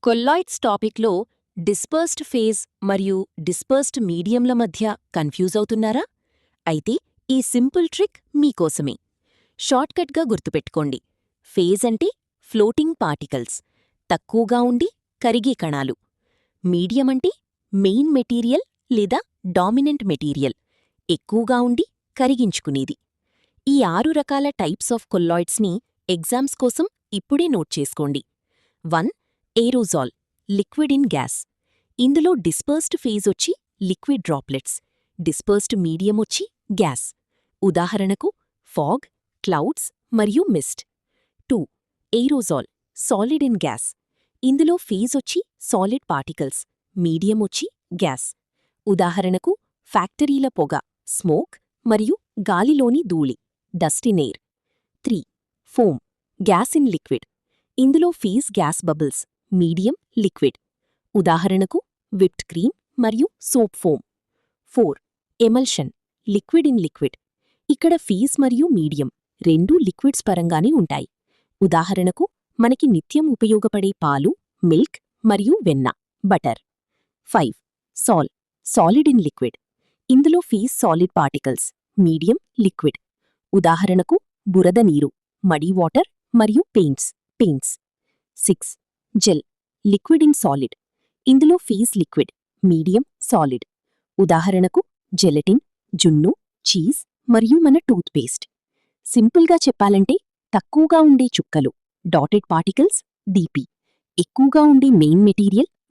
కొల్లాయిడ్స్ టాపిక్లో dispersed phase మరియు dispersed మీడియంల మధ్య కన్ఫ్యూజ్ అవుతున్నారా? అయితే ఈ సింపుల్ ట్రిక్ మీకోసమే. షార్ట్కట్గా గుర్తుపెట్టుకోండి. ఫేజ్ అంటే ఫ్లోటింగ్ పార్టికల్స్, తక్కువగా ఉండి కరిగే కణాలు. మీడియం అంటే మెయిన్ మెటీరియల్ లేదా డామినెంట్ మెటీరియల్, ఎక్కువగా ఉండి కరిగించుకునేది. ఈ 6 రకాల టైప్స్ ఆఫ్ కొల్లాయిడ్స్ని ఎగ్జామ్స్ కోసం ఇప్పుడే నోట్ చేసుకోండి. 1. Aerosol, liquid in gas. ఇందులో డిస్పర్స్డ్ ఫేజ్ వచ్చి లిక్విడ్ డ్రాప్లెట్స్, డిస్పర్స్డ్ మీడియం వచ్చి గ్యాస్. ఉదాహరణకు ఫాగ్, క్లౌడ్స్ మరియు mist. 2. Aerosol, solid in gas. ఇందులో ఫేజ్ వచ్చి సాలిడ్ పార్టికల్స్, మీడియం వచ్చి గ్యాస్. ఉదాహరణకు ఫ్యాక్టరీల పొగ, స్మోక్ మరియు గాలిలోని ధూళి, dust in air. 3. Foam, gas in liquid. ఇందులో phase gas bubbles, medium liquid. ఉదాహరణకు విప్డ్ క్రీమ్ మరియు soap foam. 4. Emulsion, liquid in liquid. ఇక్కడ ఫేజ్ మరియు మీడియం రెండూ లిక్విడ్స్ పరంగానే ఉంటాయి. ఉదాహరణకు మనకి నిత్యం ఉపయోగపడే పాలు, మిల్క్ మరియు వెన్న, బటర్. 5. సాల్, సాలిడ్ ఇన్ లిక్విడ్. ఇందులో phase solid particles, medium liquid. ఉదాహరణకు బురద నీరు, మడీ వాటర్ మరియు paints. 6. Gel, liquid in solid. ఇందులో ఫేజ్ లిక్విడ్, మీడియం సాలిడ్. ఉదాహరణకు జెలటిన్, జున్ను, చీజ్ మరియు మన టూత్ పేస్ట్. సింపుల్గా చెప్పాలంటే తక్కువగా ఉండే చుక్కలు, డాటెడ్ పార్టికల్స్, డీపీ. ఎక్కువగా ఉండే మెయిన్ మెటీరియల్,